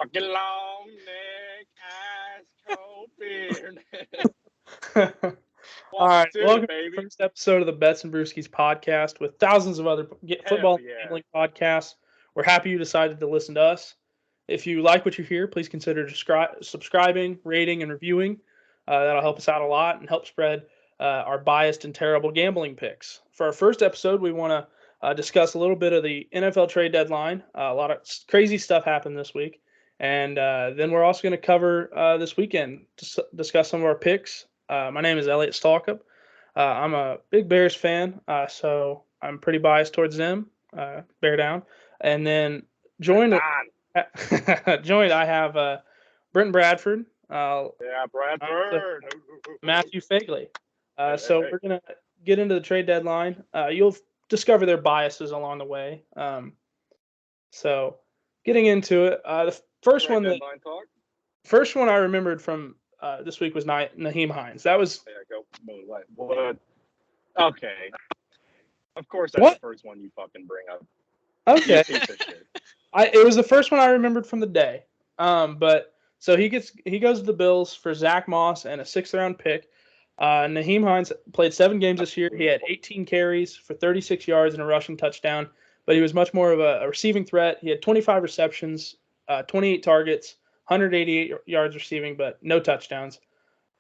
Fucking long neck, ice cold beer. All right, welcome baby. to the first episode of the Bets and Brewskis podcast with thousands of other football and gambling podcasts. We're happy you decided to listen to us. If you like what you hear, please consider subscribing, rating, and reviewing. That'll help us out a lot and help spread our biased and terrible gambling picks. For our first episode, we want to discuss a little bit of the NFL trade deadline. A lot of crazy stuff happened this week. And then we're also going to cover this weekend to discuss some of our picks. My name is Elliot Stalkup. I'm a big Bears fan, so I'm pretty biased towards them. Bear down. And then joined, I have Brenton Bradford. Bradford. Matthew Fagley. So we're going to get into the trade deadline. You'll discover their biases along the way. So getting into it, the first one I remembered from this week was Nyheim Hines. That was what? Okay. Of course, that's the first one you fucking bring up. Okay. It was the first one I remembered from the day. But so he goes to the Bills for Zach Moss and a 6th-round pick. Nyheim Hines played 7 games this year. He had 18 carries for 36 yards and a rushing touchdown, but he was much more of a receiving threat. He had 25 receptions, 28 targets, 188 yards receiving, but no touchdowns.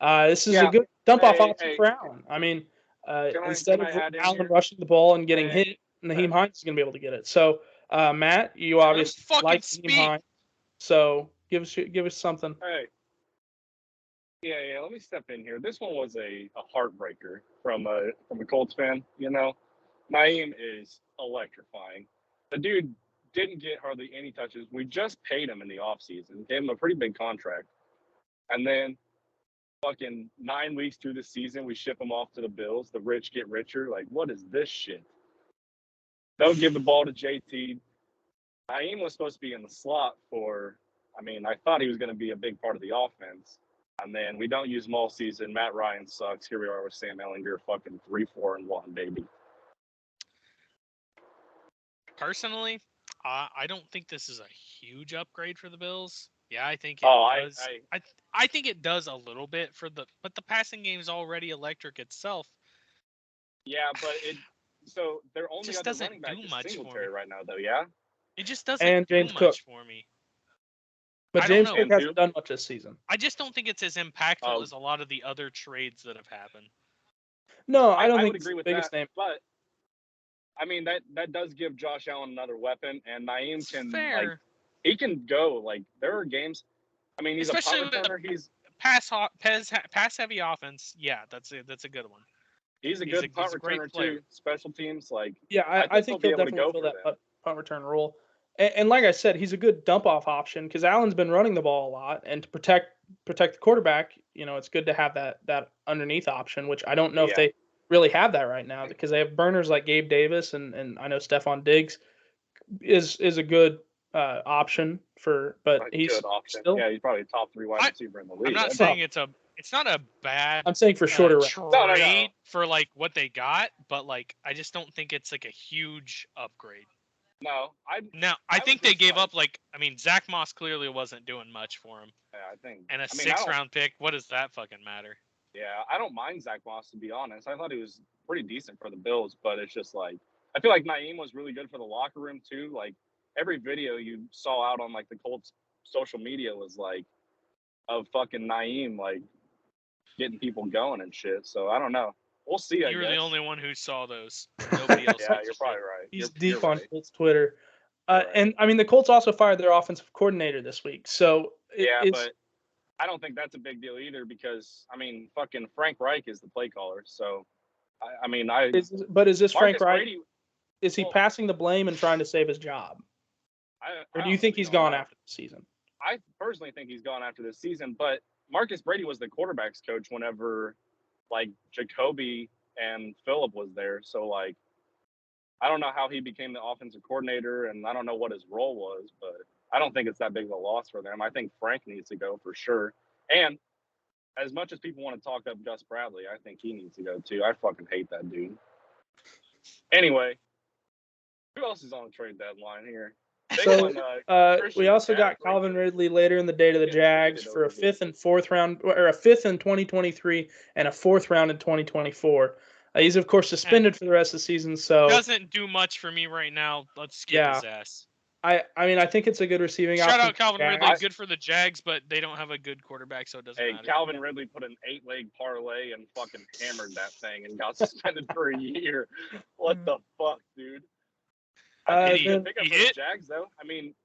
This is a good dump-off option for Allen. I mean, instead of Allen rushing the ball and getting hit, Nyheim Hines is going to be able to get it. So, Matt, you obviously like Nyheim Hines, so give us something. Hey. Yeah, let me step in here. This one was a heartbreaker from a Colts fan, you know. Nyheim is electrifying. The dude didn't get hardly any touches. We just paid him in the offseason, gave him a pretty big contract. And then fucking 9 weeks through the season, we ship him off to the Bills. The rich get richer. Like, what is this shit? Don't give the ball to JT. Nyheim was supposed to be in the slot I thought he was going to be a big part of the offense. And then we don't use him all season. Matt Ryan sucks. Here we are with Sam Ehlinger, fucking 3-4-1, baby. Personally, I don't think this is a huge upgrade for the Bills. Yeah, I think it does. I think it does a little bit but the passing game is already electric itself. Yeah, but so their only just other doesn't running back do is much Singletary right now, though. Yeah, it just doesn't do much for me. But James Cook hasn't done much this season. I just don't think it's as impactful as a lot of the other trades that have happened. No, I don't think would agree with biggest that, name. But I mean that does give Josh Allen another weapon, and Nyheim can he can go. Like there are games. I mean, he's especially a punt returner. He's pass heavy offense. Yeah, that's a good one. He's a good punt returner too. Special teams, like I think he'll definitely fill that punt return role. And like I said, he's a good dump-off option because Allen's been running the ball a lot, and to protect the quarterback, it's good to have that underneath option, which I don't know if they really have that right now because they have burners like Gabe Davis and I know Stephon Diggs is a good option but he's good option. Still, he's probably a top 3 wide receiver in the league. I'm not saying it's not a bad. I'm saying for shorter trade for like what they got, but like I just don't think it's like a huge upgrade. I think they gave up Zach Moss clearly wasn't doing much for him. Yeah, I think. And a 6th-round pick, what does that fucking matter? Yeah, I don't mind Zach Moss, to be honest. I thought he was pretty decent for the Bills, but it's just like I feel like Nyheim was really good for the locker room too. Like every video you saw out on like the Colts social media was like of fucking Nyheim like getting people going and shit. So I don't know. We'll see. You're the only one who saw those. Nobody else. Yeah, you're probably right. He's deep on Colts Twitter. And I mean, the Colts also fired their offensive coordinator this week. So but I don't think that's a big deal either because I mean, fucking Frank Reich is the play caller. So but is this Frank Reich? Is he passing the blame and trying to save his job? Or do you think he's gone after the season? I personally think he's gone after this season, but Marcus Brady was the quarterback's coach whenever like Jacoby and Phillip was there. So like I don't know how he became the offensive coordinator and I don't know what his role was, but I don't think it's that big of a loss for them. I think Frank needs to go for sure. And as much as people want to talk up Gus Bradley, I think he needs to go too. I fucking hate that dude. Anyway, who else is on the trade deadline here? So we also got Calvin Ridley later in the day to the Jags for a 5th and 4th round, or a 5th in 2023 and a 4th round in 2024. He's of course suspended for the rest of the season, so doesn't do much for me right now. Let's skip his ass. I mean, I think it's a good receiving option. Shout out Calvin Ridley, good for the Jags, but they don't have a good quarterback, so it doesn't matter. Calvin Ridley put an 8-leg parlay and fucking hammered that thing and got suspended for a year. What the fuck, dude? I think pick up for the Jags, though. I mean,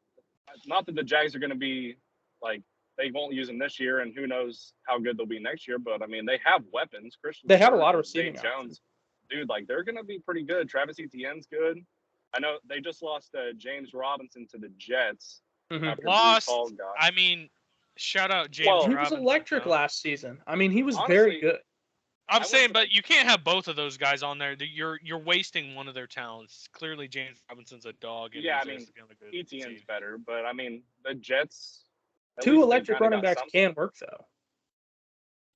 not that the Jags are going to be, like, they won't use them this year, and who knows how good they'll be next year, but, I mean, they have weapons. They have a lot of receiving Jones. Dude, like, they're going to be pretty good. Travis Etienne's good. I know they just lost James Robinson to the Jets. Lost. I mean, shout out James Robinson. He was electric last season. I mean, he was very good. I'm saying, but you can't have both of those guys on there. You're wasting one of their talents. Clearly, James Robinson's a dog. And I mean, Etienne's better, but I mean, the Jets. 2 electric running backs can work, though.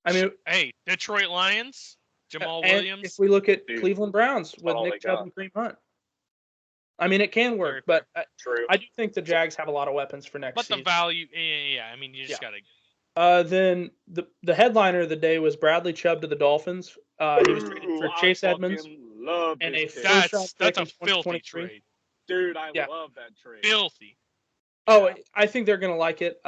I mean, hey, Detroit Lions, Jamal Williams. If we look at Cleveland Browns with Nick Chubb and Kareem Hunt. I mean, it can work, but I do think the Jags have a lot of weapons for next season. But the value, I mean, you just got to. Then the headliner of the day was Bradley Chubb to the Dolphins. He was traded for Chase Edmonds and a first-round pick in 2023. Filthy trade. Dude, I love that trade. Filthy. Oh, I think they're going to like it.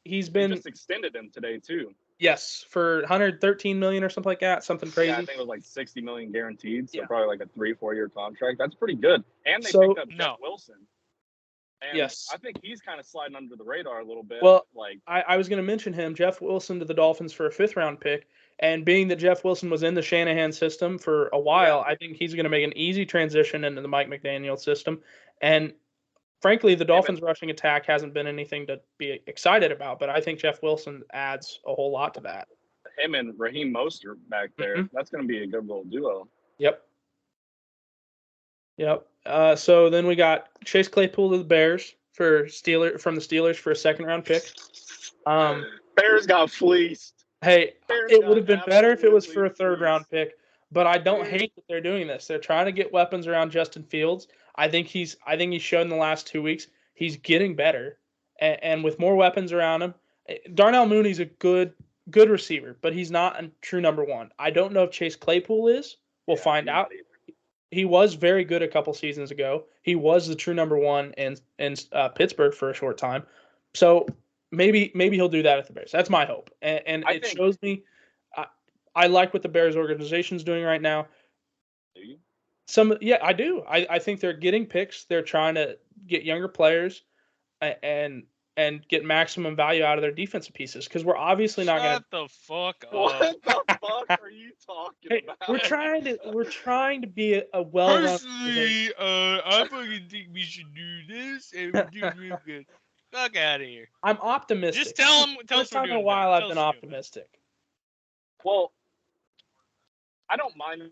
He's been just extended him today too. Yes, for $113 million or something like that, something crazy. Yeah, I think it was like $60 million guaranteed, so probably like a 3-4 year contract. That's pretty good. And they picked up Jeff Wilson. And yes, I think he's kind of sliding under the radar a little bit. Well, I was going to mention him, Jeff Wilson, to the Dolphins for a 5th round pick. And being that Jeff Wilson was in the Shanahan system for a while, I think he's going to make an easy transition into the Mike McDaniel system. And frankly, the Dolphins' rushing attack hasn't been anything to be excited about, but I think Jeff Wilson adds a whole lot to that. Him and Raheem Mostert back there, that's going to be a good little duo. Yep. So then we got Chase Claypool to the Bears from the Steelers for a 2nd round pick. Bears got fleeced. Hey, it would have been better if it was for a 3rd round pick, but I don't hate that they're doing this. They're trying to get weapons around Justin Fields. I think he's shown in the last 2 weeks he's getting better, and with more weapons around him. Darnell Mooney's a good receiver, but he's not a true number 1. I don't know if Chase Claypool is. We'll find out. He was very good a couple seasons ago. He was the true number 1 in Pittsburgh for a short time. So maybe he'll do that at the Bears. That's my hope, and it shows me. I like what the Bears organization's doing right now. Do you? I do. I think they're getting picks. They're trying to get younger players and get maximum value out of their defensive pieces because we're obviously not going to. Shut the fuck up. What the fuck are you talking about? We're trying to be a well-run. Personally, I fucking think we should do this and we're doing real good. Fuck out of here. I'm optimistic. Just tell them. First time in a while I've been optimistic. Well, I don't mind.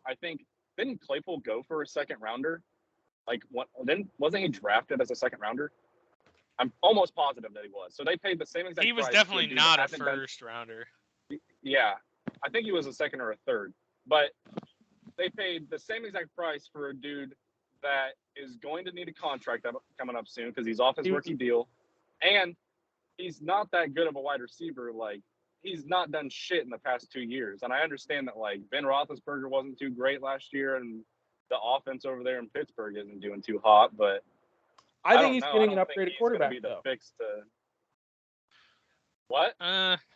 I think didn't Claypool go for a 2nd rounder? Like wasn't he drafted as a 2nd rounder? I'm almost positive that he was. So they paid the same exact price. He was definitely not a 1st rounder. Yeah. I think he was a 2nd or a 3rd. But they paid the same exact price for a dude that is going to need a contract coming up soon because he's off his rookie deal. And he's not that good of a wide receiver. Like, he's not done shit in the past 2 years. And I understand that, like, Ben Roethlisberger wasn't too great last year, and the offense over there in Pittsburgh isn't doing too hot. But I think he's getting an upgraded quarterback, be the fix to... What?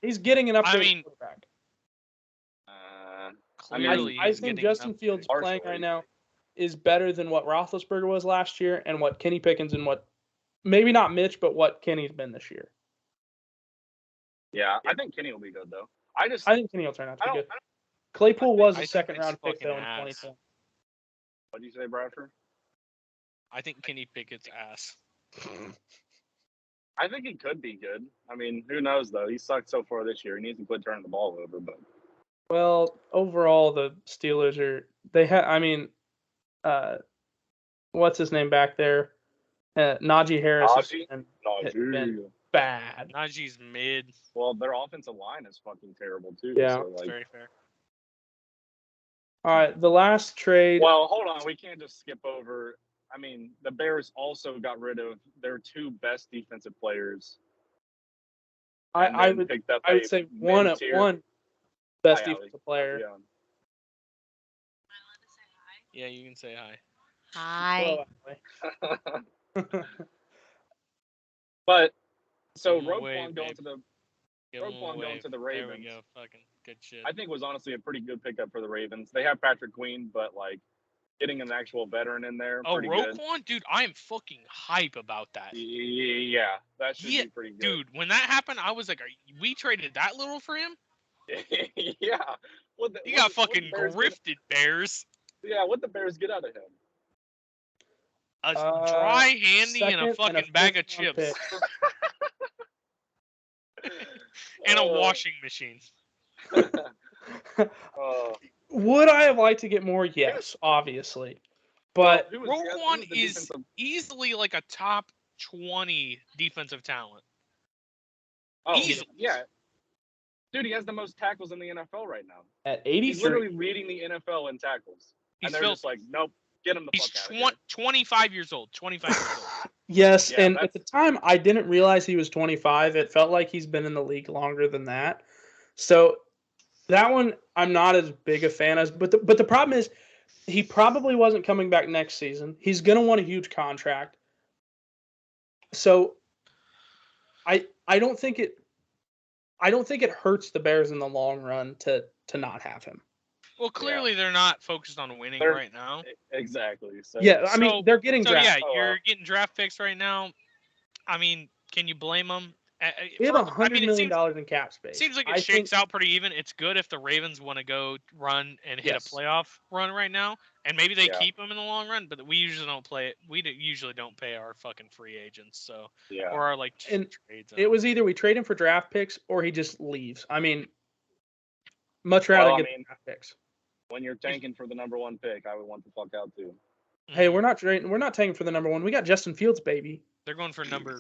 He's getting an upgraded quarterback. Clearly, I think Justin Fields playing right now is better than what Roethlisberger was last year and what Kenny Pickens and what maybe not Mitch, but what Kenny's been this year. Yeah, I think Kenny will be good though. I think Kenny will turn out to be good. Claypool was a 2nd round pick though in 2020. What do you say, Bradford? I think Kenny Pickett's ass. I think he could be good. I mean, who knows though? He sucked so far this year. He needs to quit turning the ball over. But well, overall, the Steelers are what's his name back there? Najee Harris has been bad. Najee's mid. Well, their offensive line is fucking terrible too. Yeah, so, like... very fair. All right, the last trade. Well, hold on. We can't just skip over. I mean, the Bears also got rid of their 2 best defensive players. I would say one best defensive player. Yeah. Yeah, you can say hi. Hi. But so Roquan going to the Ravens. There we go. Fucking good shit. I think was honestly a pretty good pickup for the Ravens. They have Patrick Queen, but like getting an actual veteran in there. Oh, pretty Roquan, good. Dude, I am fucking hype about that. Yeah, that should be pretty good. Dude, when that happened, I was like, we traded that little for him? Yeah. You got fucking grifted, Bears. Yeah, what the Bears get out of him? A dry handy and a fucking bag of chips. And a washing machine. Would I have liked to get more? Yes, obviously. But Roquan is easily like a top 20 defensive talent. Oh, easily. Yeah. Dude, he has the most tackles in the NFL right now. At 83. He's literally leading the NFL in tackles. And they're just like, nope, get him the fuck out of here. 25 years old. 25 years old. Yes, yeah, and at the time, I didn't realize he was 25. It felt like he's been in the league longer than that. So that one, I'm not as big a fan as. But the problem is, he probably wasn't coming back next season. He's going to want a huge contract. So I don't think it hurts the Bears in the long run to not have him. Well, clearly they're not focused on winning right now. Exactly. So, yeah, I mean, they're getting draft. Yeah, you're getting draft picks right now. I mean, can you blame them? We have $100 million in cap space. Seems like it shakes out pretty even. It's good if the Ravens want to go run and hit a playoff run right now, and maybe they keep them in the long run. But we usually don't play it. We usually don't pay our fucking free agents, so or our trades. It was either we trade him for draft picks or he just leaves. I mean, much rather get draft picks. When you're tanking for the number 1 pick, I would want the fuck out too. Hey, we're not tanking for the number 1. We got Justin Fields, baby. They're going for number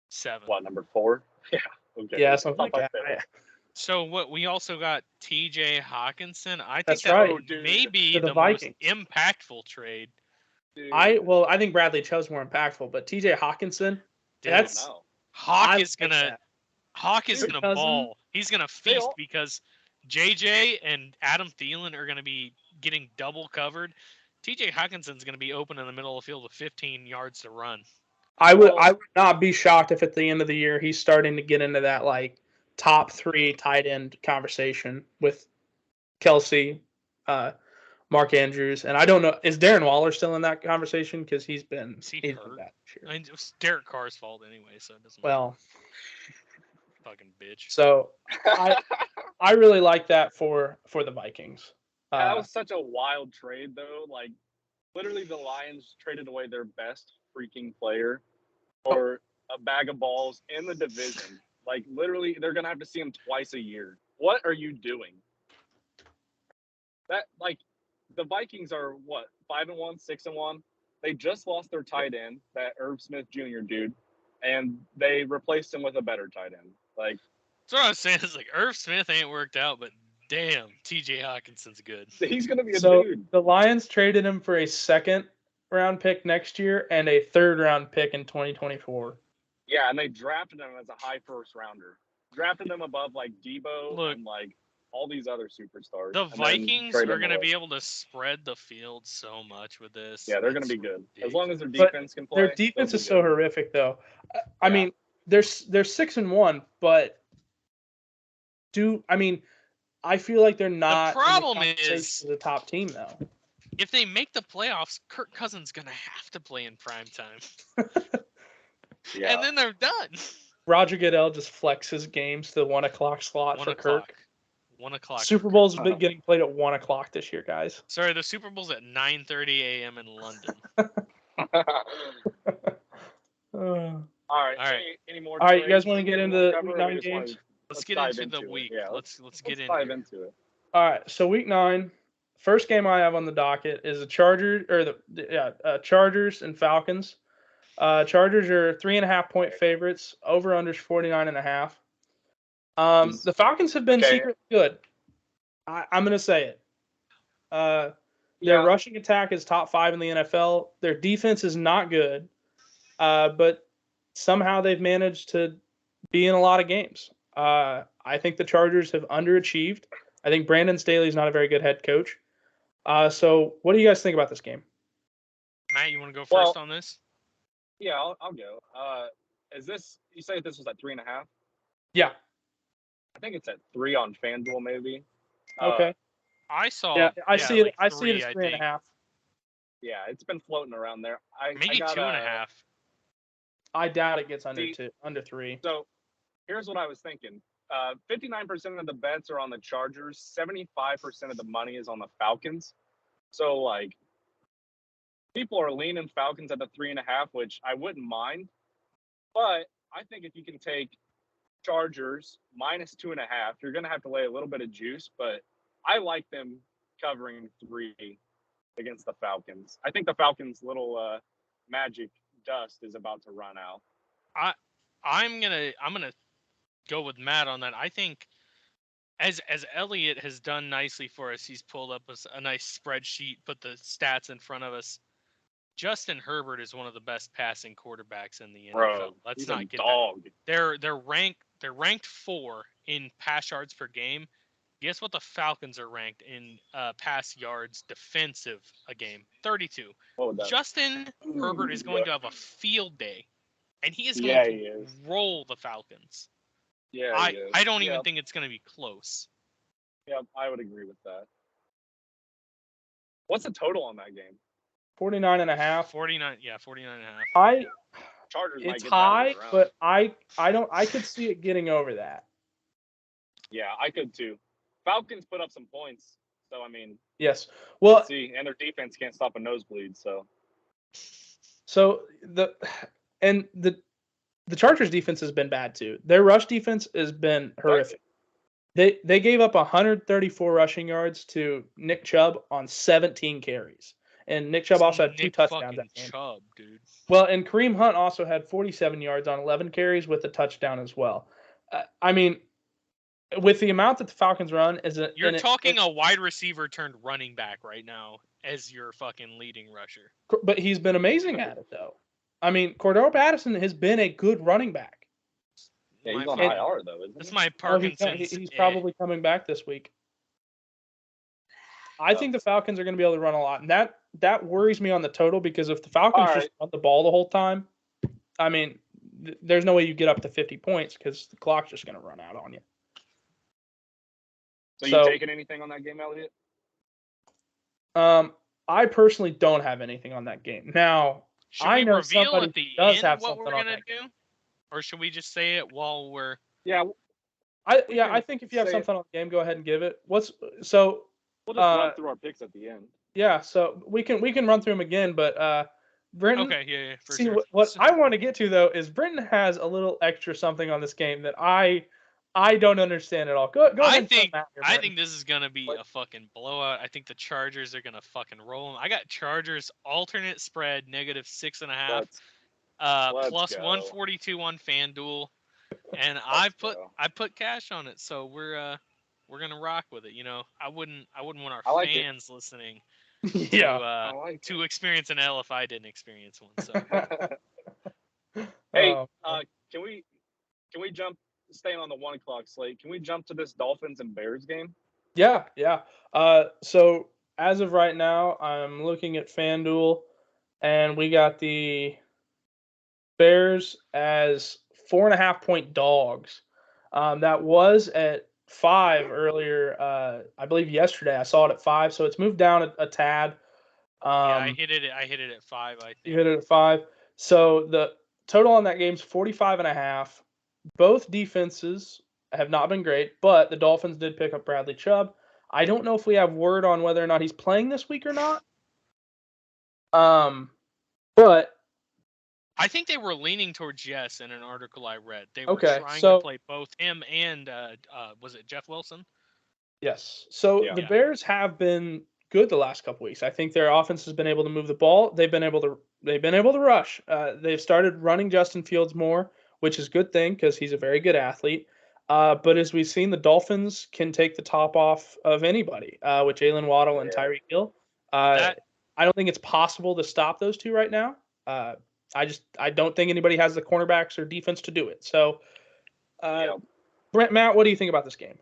7. What, number 4? Yeah. Okay. Yeah, something like that. So what? We also got T.J. Hawkinson. I think that may be the most impactful trade. Dude. I think Bradley Chubb's more impactful, but T.J. Hawkinson, Hawk is gonna ball. He's gonna feast because JJ and Adam Thielen are gonna be getting double covered. T.J. Hawkinson's gonna be open in the middle of the field with 15 yards to run. I would not be shocked if at the end of the year he's starting to get into that like top 3 tight end conversation with Kelsey, Mark Andrews, and I don't know, is Darren Waller still in that conversation because he's been hurt? This year. I mean, it was Derek Carr's fault anyway, so it doesn't. Well, fucking bitch. So I really like that for the Vikings. That was such a wild trade though. Like literally, the Lions traded away their best freaking player for a bag of balls in the division. Like literally, they're gonna have to see him twice a year. What are you doing? That like the Vikings are what 5-1, 6-1. They just lost their tight end, that Irv Smith Jr. dude, and they replaced him with a better tight end. Like that's what I was saying. Is like Irv Smith ain't worked out, but damn, T.J. Hawkinson's good. He's gonna be a dude. The Lions traded him for a 2nd-round pick next year and a 3rd-round pick in 2024. Yeah, and they drafted him as a high 1st rounder. Drafted him above like Debo and like all these other superstars. The Vikings are going to be able to spread the field so much with this. Yeah, they're going to be good as long as their defense can play. Their defense is so horrific, though. I mean, they're 6-1, but I feel like they're not. The problem is the top team though. If they make the playoffs, Kirk Cousins going to have to play in prime time. And then they're done. Roger Goodell just flexes games to the 1:00 slot for Kirk. 1:00. Super Bowl's been getting played at 1:00 this year, guys. Sorry, the Super Bowl's at 9:30 a.m. in London. All right. Any more? All right, you guys want to get into the Week 9 games? Let's get into the week. Yeah, let's dive into it. All right, so Week 9, first game I have on the docket is the Chargers and Falcons. Chargers are 3.5-point favorites. Over/unders 49.5. The Falcons have been secretly good. I'm gonna say it. Their rushing attack is top 5 in the NFL. Their defense is not good, but somehow they've managed to be in a lot of games. I think the Chargers have underachieved. I think Brandon Staley is not a very good head coach. So what do you guys think about this game? Matt, you want to go first on this? Yeah, I'll go. Is this, you say this was at 3.5? Yeah. I think it's at 3 on FanDuel, maybe. Okay. I saw. Yeah, I see it. Like I see it as 3.5. Yeah, it's been floating around there. Maybe 2.5. I doubt it gets under 3. So here's what I was thinking. 59% of the bets are on the Chargers. 75% of the money is on the Falcons. So like, people are leaning Falcons at the 3.5, which I wouldn't mind. But I think if you can take Chargers minus 2.5, you're going to have to lay a little bit of juice. But I like them covering 3 against the Falcons. I think the Falcons' little magic dust is about to run out. I'm gonna go with Matt on that. I think as Elliot has done nicely for us, he's pulled up a nice spreadsheet, put the stats in front of us. Justin Herbert is one of the best passing quarterbacks in the NFL. Bro, Let's not get dog. That. They're ranked 4 in pass yards per game. Guess what the Falcons are ranked in pass yards defensive a game? 32. Justin Herbert is going to have a field day, and he is going to roll the Falcons. Yeah, I don't even think it's going to be close. Yeah, I would agree with that. What's the total on that game? 49.5. 49, yeah, 49.5. Chargers it's high, but I could see it getting over that. Yeah, I could too. Falcons put up some points, so I mean. Yes. Well, see, and their defense can't stop a nosebleed, so. So the Chargers defense has been bad too. Their rush defense has been horrific. They gave up 134 rushing yards to Nick Chubb on 17 carries. And Nick Chubb also had 2 touchdowns that game. Chubb, dude. Well, and Kareem Hunt also had 47 yards on 11 carries with a touchdown as well. I mean, with the amount that the Falcons run, you're talking a wide receiver turned running back right now as your fucking leading rusher. But he's been amazing at it, though. I mean, Cordero Patterson has been a good running back. Yeah, he's on IR, though, isn't he? That's my Parkinson's. He's probably coming back this week. I think the Falcons are going to be able to run a lot, and that worries me on the total, because if the Falcons just run the ball the whole time, I mean, there's no way you get up to 50 points because the clock's just going to run out on you. So you taking anything on that game, Elliot? I personally don't have anything on that game. Now, I know somebody at the does end have what something we're on gonna that do, game. Or should we just say it while we're? I think if you have something on the game, go ahead and give it. We'll just run through our picks at the end. Yeah, so we can run through them again, but Brenton. Okay, yeah, for see, sure. What I want to get to though is Brenton has a little extra something on this game that I don't understand at all. Go ahead. I think this is gonna be a fucking blowout. I think the Chargers are gonna fucking roll them. I got Chargers alternate spread -6.5, plus 142 on FanDuel, and I put cash on it. So we're gonna rock with it. You know, I wouldn't want our fans listening to experience an L if I didn't experience one. So hey, can we jump? Staying on the 1 o'clock slate, can we jump to this Dolphins and Bears game? Yeah. So as of right now, I'm looking at FanDuel, and we got the Bears as 4.5-point dogs. That was at 5 earlier. I believe yesterday I saw it at 5, so it's moved down a tad. I hit it at 5. I think you hit it at 5. So the total on that game is 45.5. Both defenses have not been great, but the Dolphins did pick up Bradley Chubb. I don't know if we have word on whether or not he's playing this week or not. But I think they were leaning towards yes in an article I read. They were trying to play both him and was it Jeff Wilson? Yes. So the Bears have been good the last couple weeks. I think their offense has been able to move the ball. They've been able to rush. They've started running Justin Fields more, which is a good thing because he's a very good athlete. But as we've seen, the Dolphins can take the top off of anybody with Jalen Waddle and Tyreek Hill. I don't think it's possible to stop those two right now. I don't think anybody has the cornerbacks or defense to do it. So, Brent, Matt, what do you think about this game?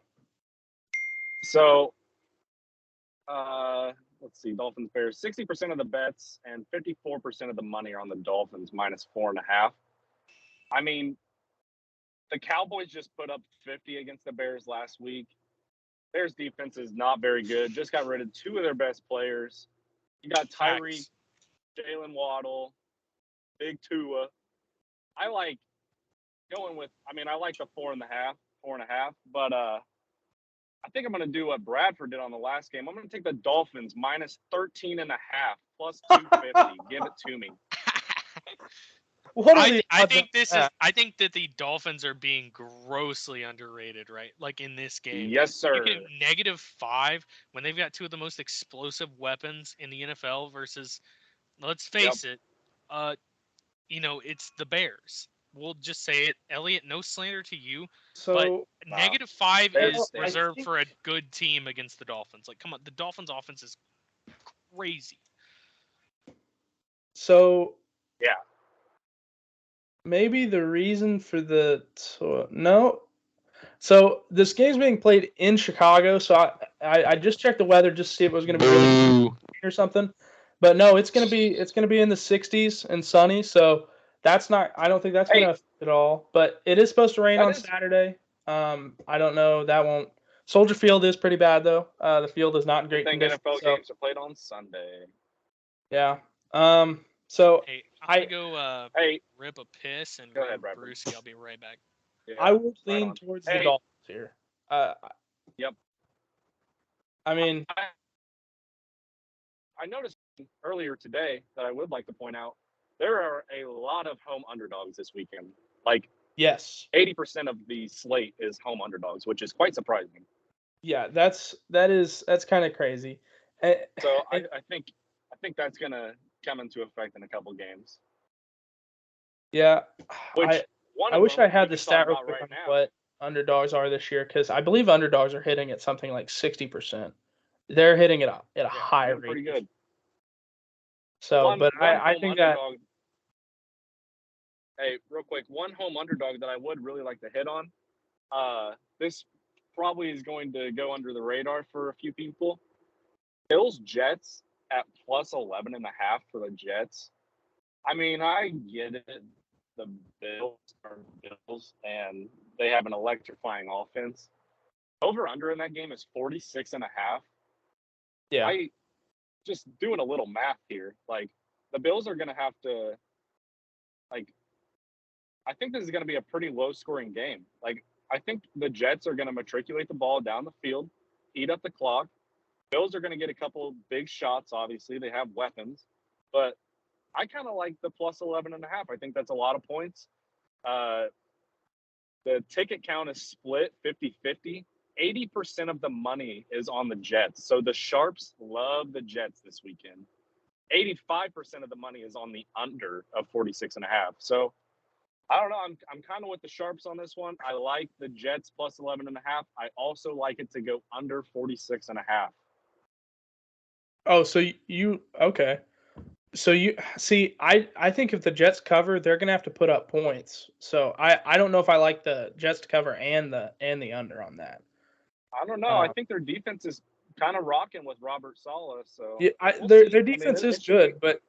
So, let's see, Dolphins Bears. 60% of the bets and 54% of the money are on the Dolphins -4.5. I mean, the Cowboys just put up 50 against the Bears last week. Bears defense is not very good. Just got rid of two of their best players. You got Tyreek, Jalen Waddle, Big Tua. I like going with. I mean, I like the 4.5, but I think I'm going to do what Bradford did on the last game. I'm going to take the Dolphins -13.5 +250. Give it to me. I think that the Dolphins are being grossly underrated, right? Like in this game. Yes, sir. You get -5 when they've got two of the most explosive weapons in the NFL versus, let's face it, it's the Bears. We'll just say it. Elliot, no slander to you, but -5 is reserved for a good team against the Dolphins. Like, come on, the Dolphins' offense is crazy. So, yeah. Maybe the reason for So this game's being played in Chicago. So I just checked the weather just to see if it was going to be really or something. But no, it's going to be in the 60s and sunny. So that's not. I don't think that's going to affect it all. But it is supposed to rain on Saturday. I don't know. That won't. Soldier Field is pretty bad though. The field is not in great condition. NFL games are played on Sunday. Yeah. So I'm gonna go rip a piss and grab Brewski. I'll be right back. Yeah, I would lean towards the Dolphins here. Yep. I mean, I noticed earlier today that I would like to point out there are a lot of home underdogs this weekend. Like, yes, 80% of the slate is home underdogs, which is quite surprising. Yeah, that's kind of crazy. So I think that's gonna come into effect in a couple games. Yeah, I wish I had the stat real quick on what underdogs are this year, because I believe underdogs are hitting at something like 60%. They're hitting it up at a high rate. Pretty good. So, I think that. Hey, real quick, one home underdog that I would really like to hit on. This probably is going to go under the radar for a few people. Bills Jets at +11.5 for the Jets. I mean, I get it. The Bills are Bills, and they have an electrifying offense. Over under in that game is 46.5. Yeah. I just doing a little math here. Like, the Bills are going to have to, I think this is going to be a pretty low-scoring game. Like, I think the Jets are going to matriculate the ball down the field, eat up the clock. Bills are going to get a couple big shots, obviously. They have weapons. But I kind of like the +11.5. I think that's a lot of points. The ticket count is split 50-50. 80% of the money is on the Jets. So the Sharps love the Jets this weekend. 85% of the money is on the under of 46.5. So I don't know. I'm kind of with the Sharps on this one. I like the Jets +11.5. I also like it to go under 46.5. Oh, so okay. So you see, I think if the Jets cover, they're gonna have to put up points. So I don't know if I like the Jets to cover and the under on that. I don't know. I think their defense is kind of rocking with Robert Saleh. So yeah, their defense is good, but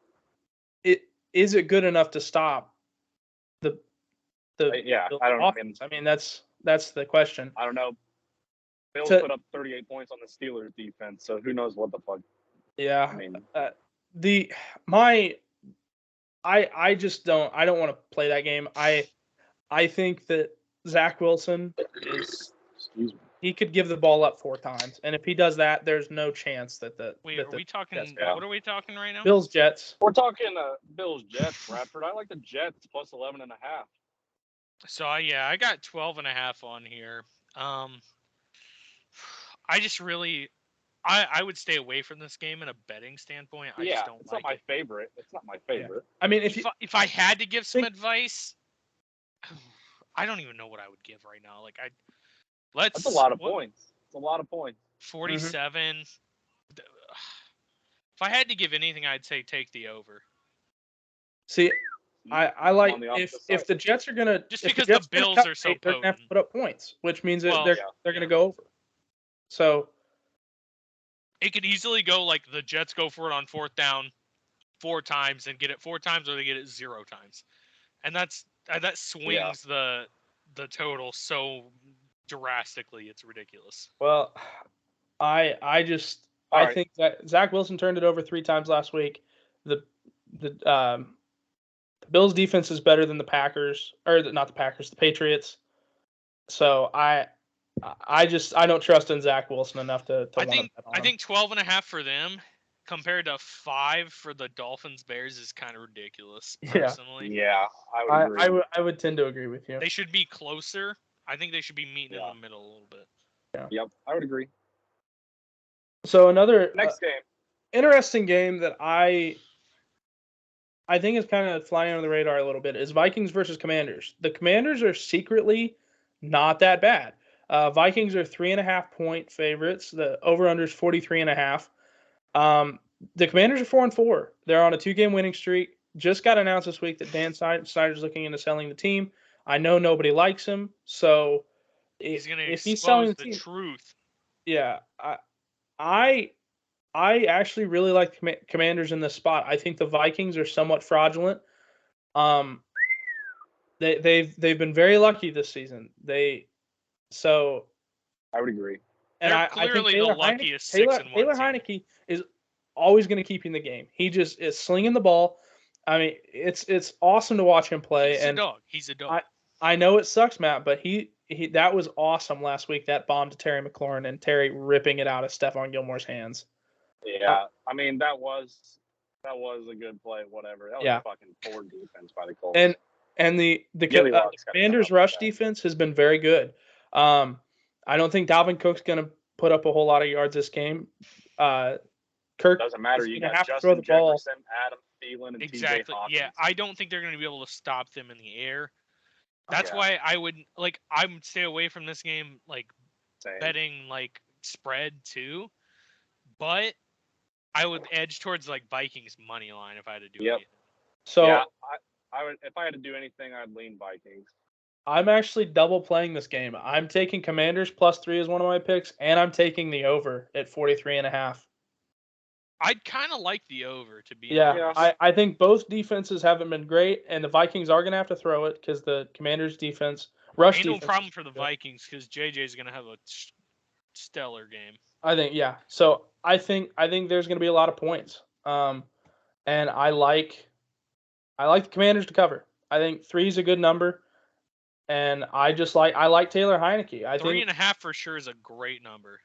is it good enough to stop the offense? I mean, that's the question. I don't know. Bills put up 38 points on the Steelers defense, so who knows what the fuck. Yeah. I mean, I just don't want to play that game. I think that Zach Wilson he could give the ball up 4 times, and if he does that, there's no chance that the are we talking? What are we talking right now? Bills Jets. We're talking Bills Jets, Bradford. I like the Jets +11.5. So I got 12.5 on here. I just really. I would stay away from this game in a betting standpoint. I just don't like it. It's not my favorite. It's not my favorite. Yeah. I mean, if I had to give some advice, I don't even know what I would give right now. Like That's a lot of points. It's a lot of points. 47. If I had to give anything, I'd say take the over. See, I like if the Jets are gonna just because the Bills are so potent, they're gonna have to put up points, which means they're gonna go over. So it could easily go like the Jets go for it on 4th down 4 times and get it 4 times, or they get it 0 times, and that swings the total so drastically, it's ridiculous. Well, I think that Zach Wilson turned it over 3 times last week. The Bills defense is better than the Packers, or not the Packers, the Patriots. So I don't trust in Zach Wilson enough to I think 12.5 for them compared to 5 for the Dolphins Bears is kind of ridiculous, personally. Yeah, I would agree. I would tend to agree with you. They should be closer. I think they should be meeting in the middle a little bit. Yeah. Yep, I would agree. So another next game. Interesting game that I think is kind of flying under the radar a little bit is Vikings versus Commanders. The Commanders are secretly not that bad. Vikings are 3.5-point favorites. The over/under is 43.5. The Commanders are 4-4. They're on a 2-game winning streak. Just got announced this week that Dan Snyder's looking into selling the team. I know nobody likes him, so he's going to expose selling the truth. Yeah, I actually really like Commanders in this spot. I think the Vikings are somewhat fraudulent. They've been very lucky this season. I would agree. And they're clearly the luckiest 6-1 team. Taylor Heineke is always going to keep you in the game. He just is slinging the ball. I mean, it's awesome to watch him play. He's a dog. I know it sucks, Matt, but he that was awesome last week. That bomb to Terry McLaurin and Terry ripping it out of Stephon Gilmore's hands. Yeah, I mean that was a good play. Whatever. That was a fucking poor defense by the Colts. And the Commanders' rush defense has been very good. I don't think Dalvin Cook's going to put up a whole lot of yards this game. Kirk doesn't matter. You got have Justin to throw the ball. Jefferson, Adam Thielen, and exactly. TJ Hawkins. Yeah, I don't think they're going to be able to stop them in the air. That's why I would stay away from this game, betting spread too. But I would edge towards Vikings money line if I had to do anything. So I would, if I had to do anything, I'd lean Vikings. I'm actually double playing this game. I'm taking Commanders +3 as one of my picks, and I'm taking the over at 43.5. I'd kind of like the over, to be honest. I think both defenses haven't been great, and the Vikings are going to have to throw it because the Commanders' defense, ain't no problem for the Vikings because JJ's going to have a stellar game. I think, So I think there's going to be a lot of points. And I like the Commanders to cover. I think 3 is a good number, and I like Taylor Heineke. I think 3.5 for sure is a great number.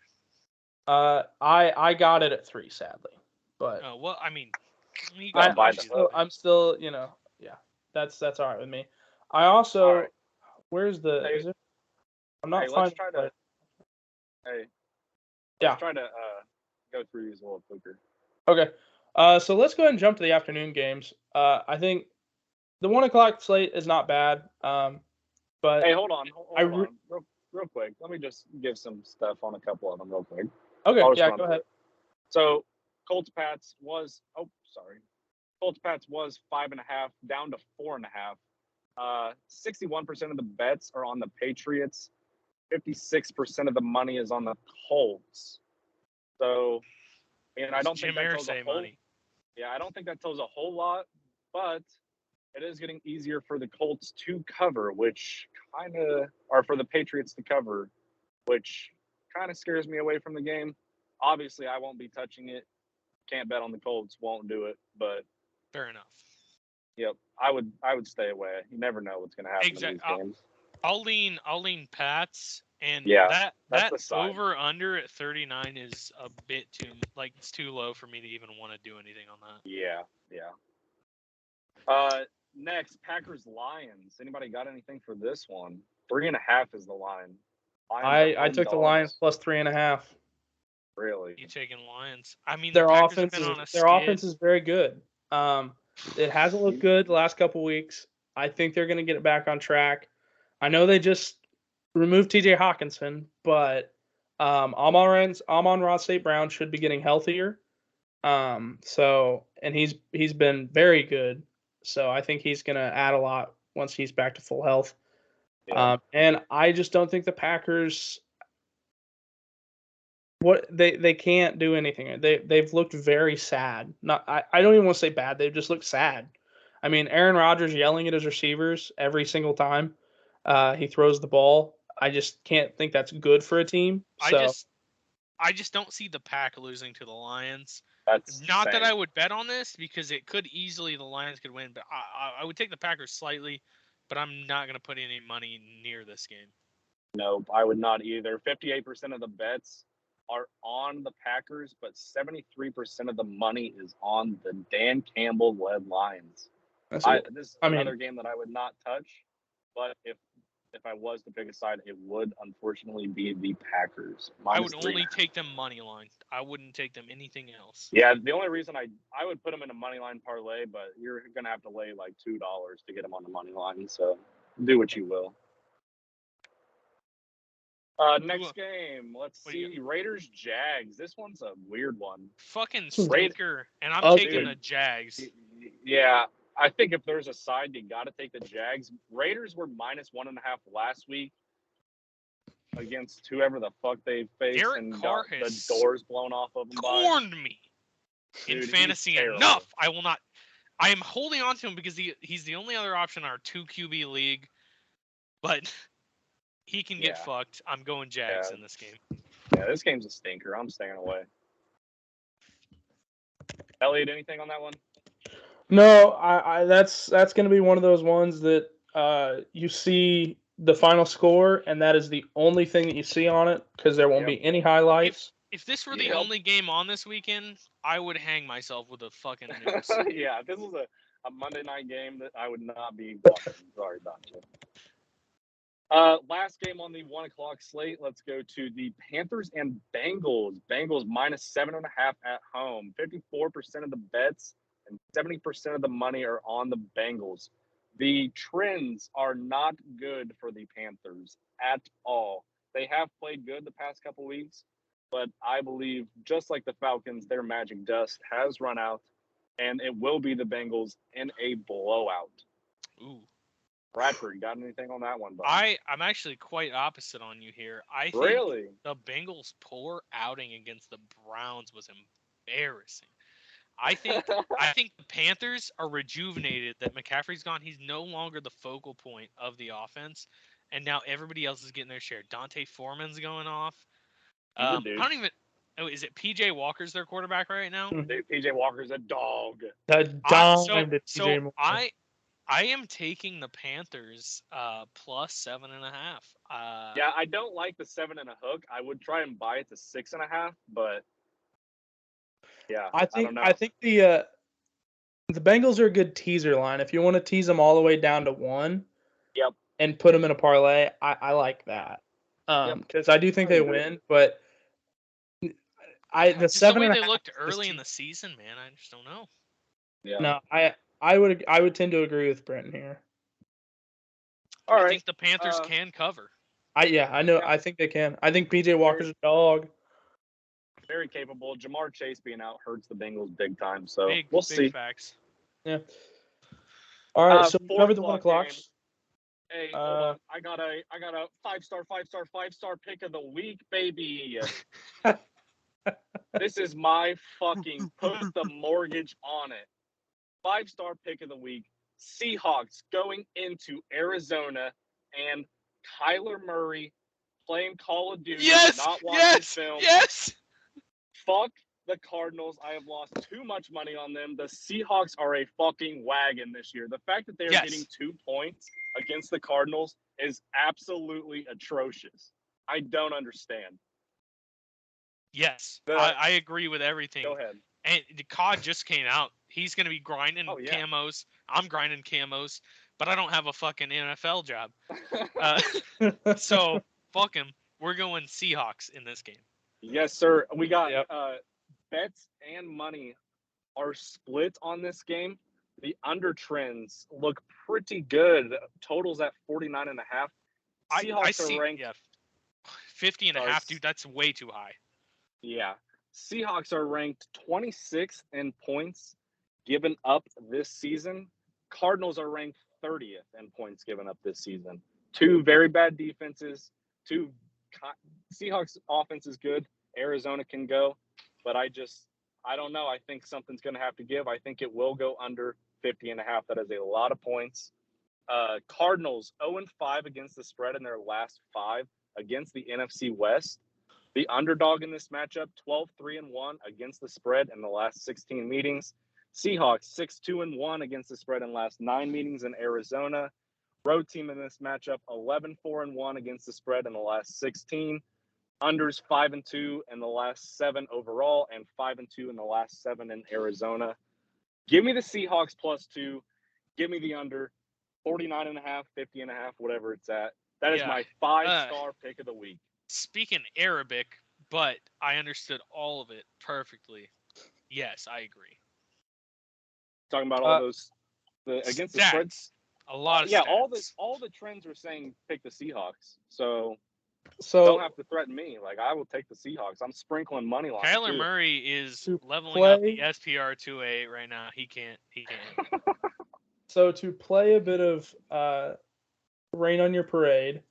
I got it at 3, sadly, but I mean, I'm still that's all right with me. I also where's the is it? I'm not finding. Let's try to go through these a little quicker. Okay. So let's go ahead and jump to the afternoon games. I think the 1:00 slate is not bad. But hey, hold on, real quick. Let me just give some stuff on a couple of them real quick. Okay, go ahead. So Colts Pats was 5.5 down to 4.5. 61% of the bets are on the Patriots. 56% of the money is on the Colts. So, and I don't think that tells a whole money. Yeah, I don't think that tells a whole lot, but it is getting easier for the Colts to cover, or for the Patriots to cover, which kind of scares me away from the game. Obviously, I won't be touching it. Can't bet on the Colts. Won't do it. But fair enough. Yep, I would stay away. You never know what's going to happen in these games. I'll lean Pats, and that's over under at 39 is a bit too it's too low for me to even want to do anything on that. Yeah. Next, Packers Lions. Anybody got anything for this one? 3.5 is the line. I took the Lions +3.5. Really? You taking Lions? I mean, their offense is very good. It hasn't looked good the last couple weeks. I think they're going to get it back on track. I know they just removed TJ Hawkinson, but Amon-Ra St. Brown should be getting healthier. So and he's been very good. So I think he's gonna add a lot once he's back to full health. Yeah. And I just don't think the Packers they can't do anything. They've looked very sad. I don't even want to say bad. They've just looked sad. I mean, Aaron Rodgers yelling at his receivers every single time he throws the ball. I just can't think that's good for a team. So I just don't see the Pack losing to the Lions. That's not that I would bet on this because it could easily the Lions could win, but I would take the Packers slightly, but I'm not going to put any money near this game. Nope, I would not either. 58% of the bets are on the Packers, but 73% of the money is on the Dan Campbell-led Lions. This is another game that I would not touch, but if I was to pick a side, it would unfortunately be the Packers. I would only take them money line. I wouldn't take them anything else. Yeah, the only reason I would put them in a money line parlay, but you're gonna have to lay like $2 to get them on the money line. So do what you will. Next game, let's see. Raiders Jags. This one's a weird one. Fucking stinker, and I'm taking the Jags. Yeah, I think if there's a side, you got to take the Jags. Raiders were -1.5 last week against whoever the fuck they faced, and got the doors blown off of them. Corned me in fantasy enough. I will not. I am holding on to him because he's the only other option in our 2 QB league, but he can get fucked. I'm going Jags in this game. Yeah, this game's a stinker. I'm staying away. Elliot, anything on that one? No, I that's going to be one of those ones that you see the final score, and that is the only thing that you see on it because there won't be any highlights. If this were the only game on this weekend, I would hang myself with a fucking noose. Yeah, if this was a Monday night game, that I would not be watching. Sorry about you. Last game on the 1 o'clock slate. Let's go to the Panthers and Bengals. Bengals -7.5 at home. 54% of the bets and 70% of the money are on the Bengals. The trends are not good for the Panthers at all. They have played good the past couple weeks, but I believe, just like the Falcons, their magic dust has run out, and it will be the Bengals in a blowout. Ooh. Bradford, got anything on that one, bud? I'm actually quite opposite on you here. I think the Bengals' poor outing against the Browns was embarrassing. I think the Panthers are rejuvenated that McCaffrey's gone. He's no longer the focal point of the offense, and now everybody else is getting their share. Dante Foreman's going off. I don't even. Oh, is it PJ Walker's their quarterback right now? PJ Walker's a dog. So I am taking the Panthers plus 7.5. Yeah, I don't like the 7 and a hook. I would try and buy it to 6.5, but yeah, I think the Bengals are a good teaser line. If you want to tease them all the way down to 1, and put them in a parlay, I like that. Because I do think they win, but the 7.5. The way they looked early in the season, man, I just don't know. Yeah. No, I would tend to agree with Brenton here. All right. I think the Panthers can cover. I know. I think they can. I think PJ Walker's a dog. Very capable. Jamar Chase being out hurts the Bengals big time. So we'll see. Facts. Yeah. All right. So we covered the 1 o'clocks. Hey, hold on. I got a 5-star pick of the week, baby. This is my fucking put the mortgage on it. 5-star pick of the week. Seahawks going into Arizona, and Kyler Murray playing Call of Duty, not watching film. Yes. Fuck the Cardinals. I have lost too much money on them. The Seahawks are a fucking wagon this year. The fact that they're getting 2 points against the Cardinals is absolutely atrocious. I don't understand. Yes, I agree with everything. Go ahead. And the COD just came out. He's going to be grinding camos. I'm grinding camos, but I don't have a fucking NFL job. So, fuck him. We're going Seahawks in this game. Yes, sir. We got bets and money are split on this game. The under trends look pretty good. Totals at 49.5. Seahawks are ranked 50.5, dude. That's way too high. Yeah. Seahawks are ranked 26th in points given up this season. Cardinals are ranked 30th in points given up this season. Two very bad defenses. Seahawks offense is good. Arizona can go, but I don't know. I think something's going to have to give. I think it will go under 50.5. That is a lot of points. Cardinals 0-5 against the spread in their last 5 against the NFC West. The underdog in this matchup, 12-3-1 against the spread in the last 16 meetings. Seahawks 6-2-1 against the spread in the last 9 meetings in Arizona. Road team in this matchup, 11-4-1 against the spread in the last 16. Unders 5-2 in the last 7 overall and 5-2 in the last 7 in Arizona. Give me the Seahawks +2. Give me the under 49.5, 50.5, whatever it's at. That is my 5-star pick of the week. Speaking Arabic, but I understood all of it perfectly. Yes, I agree. Talking about all those against the spreads. A lot of stats. all the trends are saying pick the Seahawks. So don't have to threaten me. Like, I will take the Seahawks. I'm sprinkling money line. Kyler Murray is leveling up the SPR 2A right now. He can't. So to play a bit of rain on your parade.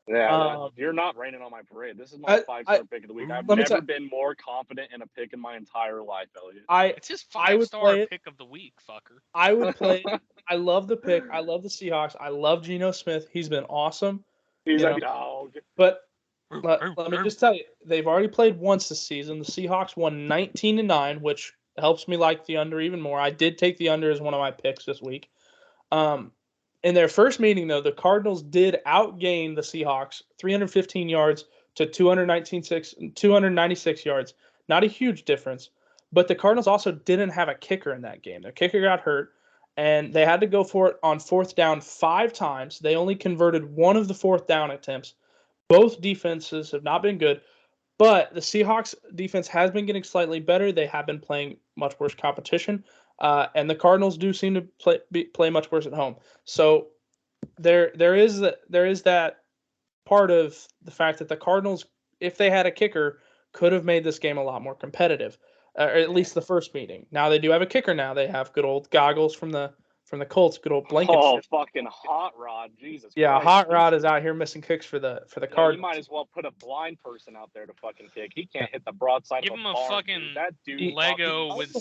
Yeah, you're not raining on my parade. This is my 5-star pick of the week. I've never been more confident in a pick in my entire life, Elliot. It's his 5-star pick of the week, fucker. I would play. I love the pick. I love the Seahawks. I love Geno Smith. He's been awesome. He's a dog. But let me just tell you, they've already played once this season. The Seahawks won 19-9, which helps me like the under even more. I did take the under as one of my picks this week. In their first meeting, though, the Cardinals did outgain the Seahawks 315 yards to 296 yards. Not a huge difference. But the Cardinals also didn't have a kicker in that game. Their kicker got hurt, and they had to go for it on 4th down 5 times. They only converted one of the 4th down attempts. Both defenses have not been good. But the Seahawks defense has been getting slightly better. They have been playing much worse competition. And the Cardinals do seem to play much worse at home. So there is that part of the fact that the Cardinals, if they had a kicker, could have made this game a lot more competitive, or at least the first meeting. Now they do have a kicker. Now they have good old Goggles from the Colts, good old Blankenship. Oh, fucking Hot Rod, Jesus. Yeah, Christ. Hot Rod is out here missing kicks for the Cardinals. You might as well put a blind person out there to fucking kick. He can't hit the broadside. Give of him a a bar, fucking dude. That dude Lego with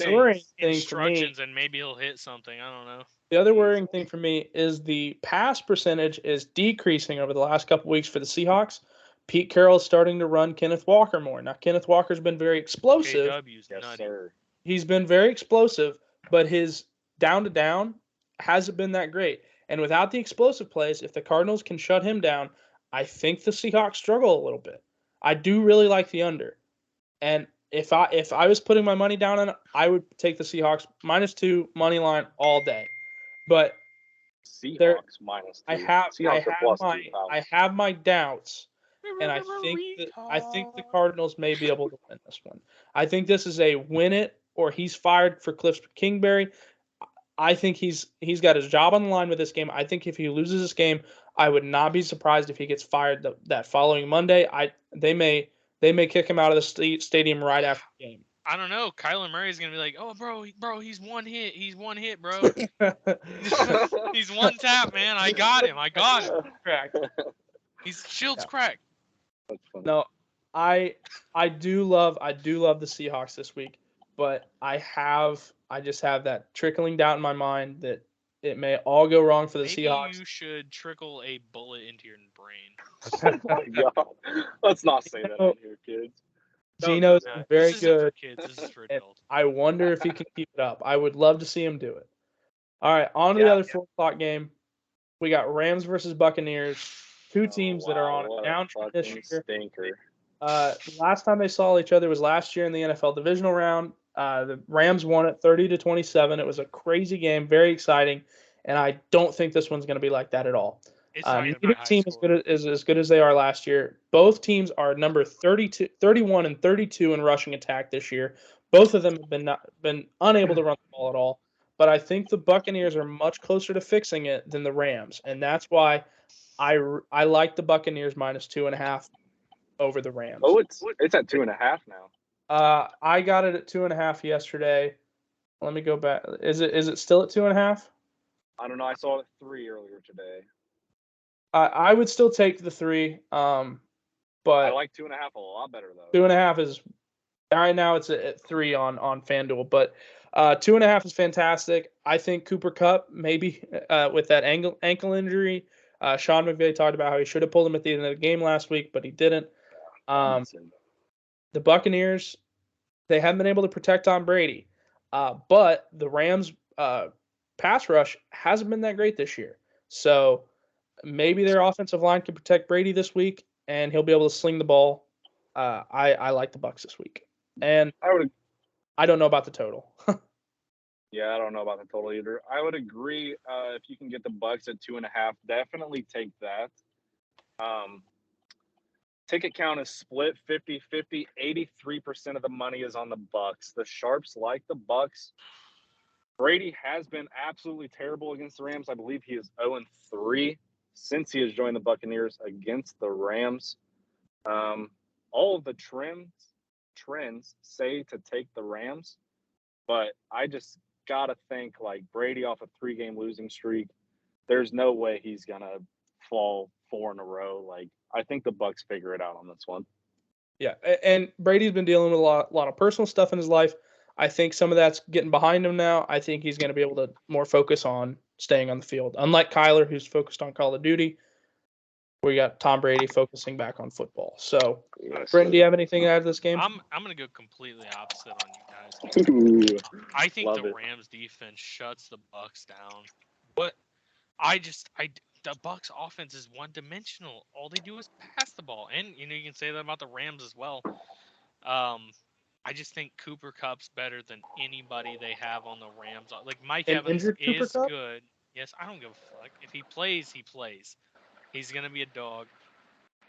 instructions, and maybe he'll hit something. I don't know. The other worrying thing for me is the pass percentage is decreasing over the last couple weeks for the Seahawks. Pete Carroll is starting to run Kenneth Walker more. Now, Kenneth Walker's been very explosive. KW's nutty. Sir. He's been very explosive, but his down-to-down hasn't been that great. And without the explosive plays, if the Cardinals can shut him down, I think the Seahawks struggle a little bit. I do really like the under. And if I was putting my money down on it, I would take the Seahawks -2 money line all day. But Seahawks -2. I have my doubts, and I think the Cardinals may be able to win this one. I think this is a win it or he's fired for Cliff Kingsbury. I think he's got his job on the line with this game. I think if he loses this game, I would not be surprised if he gets fired that following Monday. They may kick him out of the stadium right after the game. I don't know. Kyler Murray's gonna be like, "Oh, bro, he's one hit. He's one hit, bro. He's one tap, man. I got him. Cracked. He's shield's cracked." That's funny. No, I do love the Seahawks this week, but I just have that trickling down in my mind that it may all go wrong for the Seahawks. Maybe you should trickle a bullet into your brain. Oh my God. Let's not say that in here, kids. Geno's very good. This is for adults. I wonder if he can keep it up. I would love to see him do it. All right, on to the other 4 o'clock game. We got Rams versus Buccaneers. Two teams that are on a downtrend this year. Stinker. The last time they saw each other was last year in the NFL divisional round. The Rams won it 30-27. It was a crazy game, very exciting, and I don't think this one's going to be like that at all. Neither team is as good as they are last year. Both teams are number 31 and 32 in rushing attack this year. Both of them have been unable to run the ball at all. But I think the Buccaneers are much closer to fixing it than the Rams, and that's why I like the Buccaneers -2.5 over the Rams. Oh, it's at 2.5 now. I got it at 2.5 yesterday. Let me go back. Is it still at 2.5? I don't know. I saw it at 3 earlier today. I would still take the 3. But I like 2.5 a lot better though. 2.5 is right now. It's at 3 on FanDuel, but 2.5 is fantastic. I think Cooper Kupp maybe with that ankle injury. Sean McVay talked about how he should have pulled him at the end of the game last week, but he didn't. The Buccaneers, they haven't been able to protect Tom Brady, but the Rams' pass rush hasn't been that great this year. So maybe their offensive line can protect Brady this week, and he'll be able to sling the ball. I like the Bucs this week, and I don't know about the total. Yeah, I don't know about the total either. I would agree. If you can get the Bucs at 2.5, definitely take that. Ticket count is split 50-50. 83% of the money is on the Bucs. The sharps like the Bucs. Brady has been absolutely terrible against the Rams. I believe he is 0-3 since he has joined the Buccaneers against the Rams. All of the trends say to take the Rams, but I just gotta think like Brady off a 3-game losing streak. There's no way he's gonna fall 4 in a row. Like I think the Bucs figure it out on this one. Yeah, and Brady's been dealing with a lot of personal stuff in his life. I think some of that's getting behind him now. I think he's going to be able to more focus on staying on the field. Unlike Kyler, who's focused on Call of Duty, we got Tom Brady focusing back on football. So, Brenton, do you have anything to add to this game? I'm going to go completely opposite on you guys. I think the Rams defense shuts the Bucs down. But the Bucs offense is one-dimensional. All they do is pass the ball, and you can say that about the Rams as well. I just think Cooper Kupp's better than anybody they have on the Rams. Like Mike Evans is good. Yes, I don't give a fuck. If he plays, he plays. He's gonna be a dog.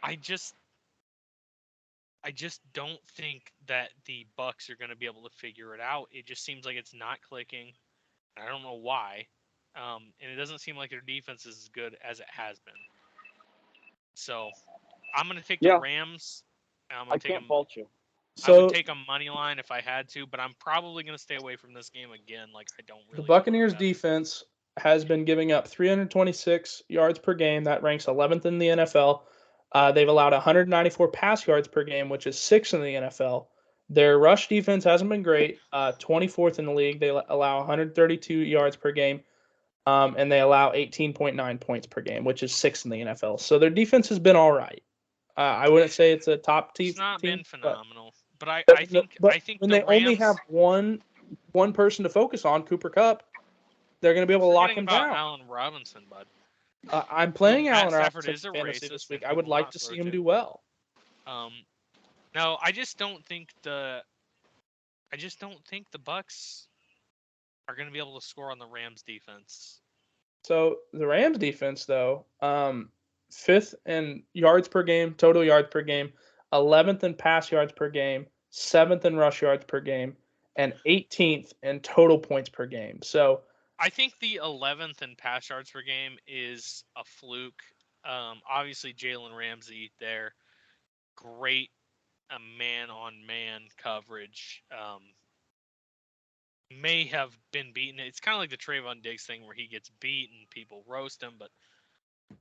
I just don't think that the Bucs are gonna be able to figure it out. It just seems like it's not clicking. I don't know why. And it doesn't seem like their defense is as good as it has been. So I'm gonna take the Rams. I can't fault you. So, I would take a money line if I had to, but I'm probably going to stay away from this game again. Like I don't really. The Buccaneers defense has been giving up 326 yards per game. That ranks 11th in the NFL. They've allowed 194 pass yards per game, which is 6th in the NFL. Their rush defense hasn't been great. 24th in the league. They allow 132 yards per game, and they allow 18.9 points per game, which is 6th in the NFL. So their defense has been all right. I wouldn't say it's a top team. It's not been phenomenal. But I think when they only have one person to focus on, Cooper Kupp, they're going to be able to lock him down. Allen Robinson, bud. I'm playing Allen Robinson for fantasy this week. I would like to see him do well. No, I just don't think the Bucs are going to be able to score on the Rams defense. So the Rams defense, though, 5th in yards per game, total yards per game, 11th in pass yards per game, 7th in rush yards per game, and 18th in total points per game. So I think the 11th in pass yards per game is a fluke. Obviously, Jalen Ramsey there, great man-on-man coverage. May have been beaten. It's kind of like the Trayvon Diggs thing where he gets beat and people roast him, but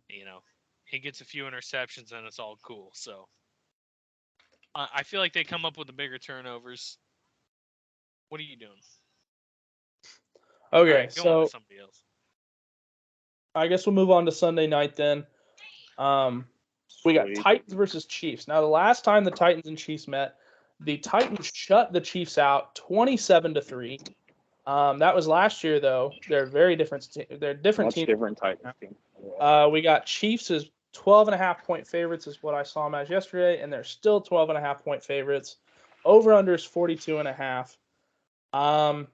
he gets a few interceptions and it's all cool. So I feel like they come up with the bigger turnovers. What are you doing? Okay, right, go on to somebody else. I guess we'll move on to Sunday night then. We got Titans versus Chiefs. Now, the last time the Titans and Chiefs met, the Titans shut the Chiefs out 27-3. That was last year, though. They're very different. They're different teams. Different Titans team. We got Chiefs as 12.5-point favorites is what I saw them as yesterday, and they're still 12.5-point favorites. Over/under is 42.5.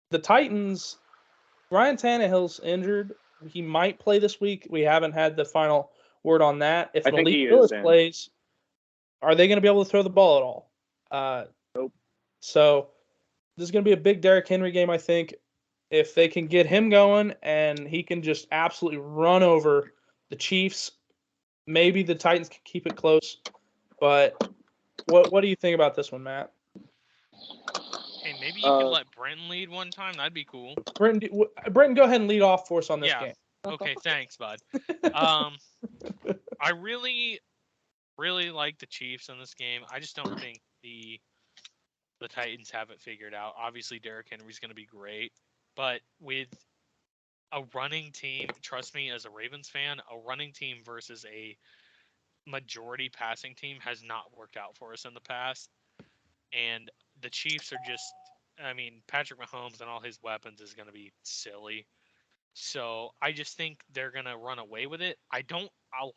The Titans, Ryan Tannehill's injured. He might play this week. We haven't had the final word on that. If Malik Willis plays, are they going to be able to throw the ball at all? Nope. So this is going to be a big Derrick Henry game, I think. If they can get him going and he can just absolutely run over the Chiefs, maybe the Titans can keep it close. But What do you think about this one, Matt? Hey, maybe you could let Brenton lead one time. That'd be cool. Brenton, go ahead and lead off for us on this game. Okay, thanks, bud. I really like the Chiefs in this game. I just don't think the Titans have it figured out. Obviously, Derrick Henry's going to be great, but with a running team, trust me, as a Ravens fan, a running team versus a majority passing team has not worked out for us in the past. And the Chiefs are just, I mean, Patrick Mahomes and all his weapons is going to be silly. So I just think they're going to run away with it. I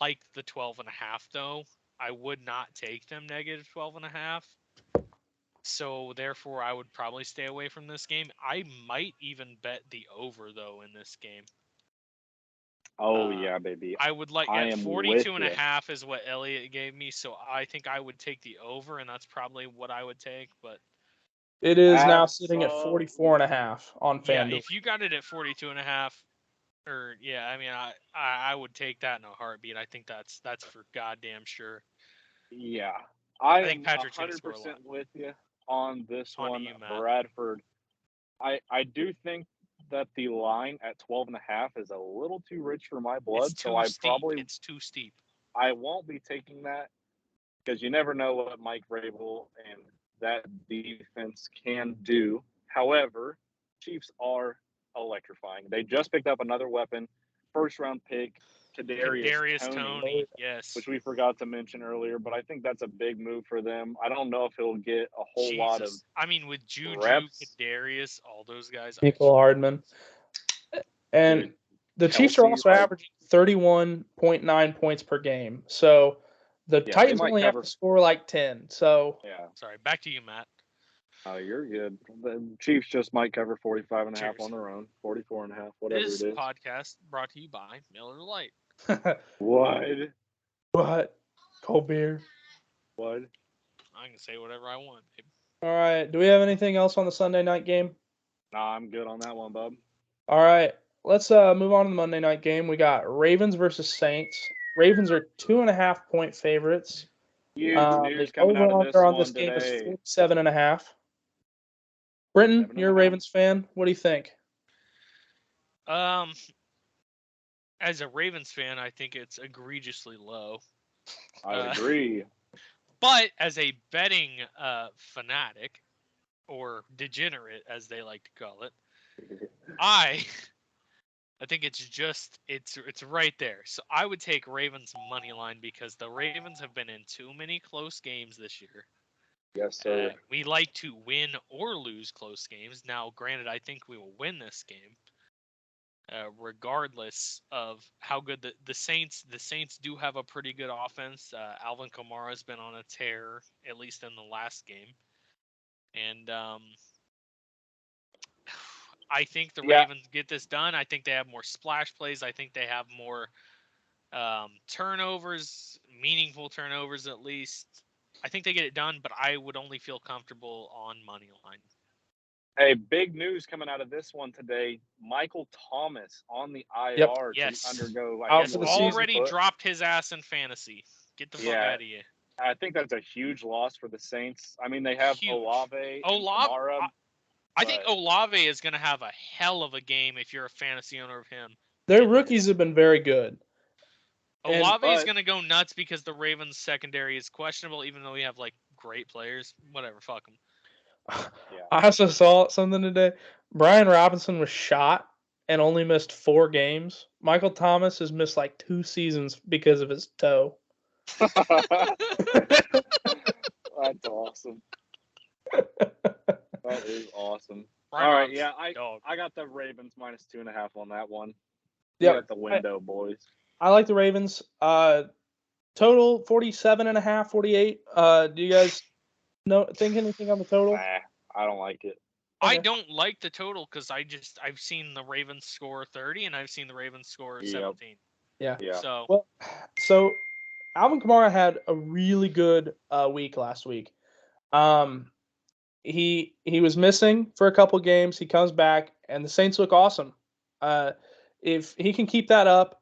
like the 12.5 though. I would not take them negative 12.5. So therefore I would probably stay away from this game. I might even bet the over though in this game. Oh yeah, baby. I would like at 42.5 is what Elliot gave me, so I think I would take the over, and that's probably what I would take. But it is now sitting at 44.5 on FanDuel. Yeah, if you got it at 42.5, or I mean, I would take that in a heartbeat. I think that's for goddamn sure. Yeah, I think Patrick's 100% with you on this one, Bradford. I do think that the line at 12.5 is a little too rich for my blood, it's too steep. I won't be taking that because you never know what Mike Vrabel and that defense can do. However, Chiefs are electrifying. They just picked up another weapon, first-round pick, Kadarius Toney, yes, which we forgot to mention earlier, but I think that's a big move for them. I don't know if he'll get a whole lot of I mean, with Juju, reps. Kadarius, all those guys. Michael Hardman. And the Chiefs are also averaging 31.9 points per game. So the Titans only have to score like 10. So Sorry, back to you, Matt. Oh, you're good. The Chiefs just might cover 45.5 on their own, 44.5, whatever it is. This podcast brought to you by Miller Lite. What? Cold beer. What? I can say whatever I want, babe. All right. Do we have anything else on the Sunday night game? Nah, I'm good on that one, bub. All right. Let's move on to the Monday night game. We got Ravens versus Saints. Ravens are 2.5 point favorites. Huge news coming out of this on this game is 47.5. Brenton, you're a Ravens fan. What do you think? As a Ravens fan, I think it's egregiously low. I agree. But as a betting fanatic, or degenerate, as they like to call it, I think it's right there. So I would take Ravens money line because the Ravens have been in too many close games this year. Yes, sir. We like to win or lose close games. Now, granted, I think we will win this game, regardless of how good the Saints. The Saints do have a pretty good offense. Alvin Kamara has been on a tear, at least in the last game, and I think the Ravens get this done. I think they have more splash plays. I think they have more turnovers, meaningful turnovers at least. I think they get it done, but I would only feel comfortable on money line. Hey, big news coming out of this one today. Michael Thomas on the IR to undergo. Already dropped his ass in fantasy. Get the fuck out of here. I think that's a huge loss for the Saints. I mean, they have Olave. Kamara, I think Olave is going to have a hell of a game if you're a fantasy owner of him. Their rookies have been very good. Olave is going to go nuts because the Ravens secondary is questionable, even though we have like great players. Whatever, fuck them. I also saw something today. Brian Robinson was shot and only missed 4 games. Michael Thomas has missed like 2 seasons because of his toe. That's awesome. That is awesome. All right, I got the Ravens minus 2.5 on that one. Yeah, at the window, boys. I like the Ravens. Total 47.5, 48. Do you guys think anything on the total? I don't like it. Okay. I don't like the total because I've seen the Ravens score 30 and I've seen the Ravens score 17. Yeah. So Alvin Kamara had a really good week last week. He was missing for a couple games. He comes back and the Saints look awesome. If he can keep that up,